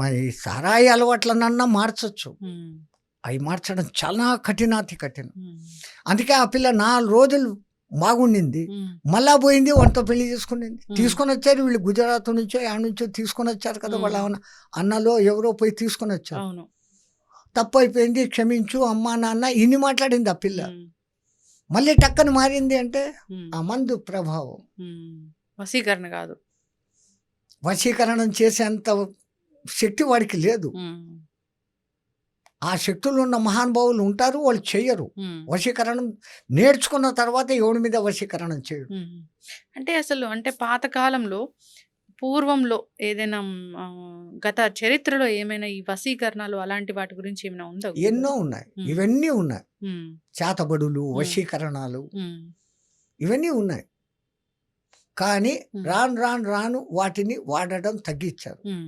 మరి సారాయి అలవాట్లనన్నా మార్చొచ్చు. హ్మ్. అవి మార్చడం చాలా కఠినాతి కఠినం. హ్మ్. అందుకే ఆ పిల్ల 4 రోజులు బాగుండింది. హ్మ్. మళ్ళా పోయింది, వాడితో పెళ్లి చేసుకునింది. హ్మ్. తీసుకొనొచ్చారు వీళ్ళు, గుజరాత్ నుంచో యాడ నుంచో తీసుకొనొచ్చారు కదా! వాళ్ళ హ్మ్. అన్నలో ఎవరో పోయి తీసుకొనొచ్చారు. అవును. తప్పయిపోయింది, క్షమించు అమ్మా, నాన్న ఇన్ని మాట్లాడింది ఆ పిల్ల. హ్మ్. మళ్ళీ టక్కన మారింది అంటే హ్మ్. ఆ మందు ప్రభావం. హ్మ్. వశీకరణ కాదు. వశీకరణం చేసేంత శక్తి వాడికి లేదు. హ్మ్. ఆ శక్తులున్న మహానుభావులు ఉంటారు, వాళ్ళు చెయ్యరు. హ్మ్. వశీకరణం నేర్చుకున్న తర్వాత ఎవడి మీద వశీకరణం చేయడు. హ్మ్. అంటే అసలు అంటే పాత కాలంలో, పూర్వంలో ఏదైనా గత చరిత్రలో ఏమైనా ఈ వశీకరణాలు అలాంటి వాటి గురించి ఏమైనా ఉందా ఎన్నో గురుగారు? ఉన్నాయి. హ్మ్. ఇవన్నీ ఉన్నాయి. హ్మ్. చేతబడులు, హ్మ్. వశీకరణాలు హ్మ్. ఇవన్నీ ఉన్నాయి. కానీ హ్మ్. రాను రాను రాను వాటిని వాడడం తగ్గించారు. హ్మ్.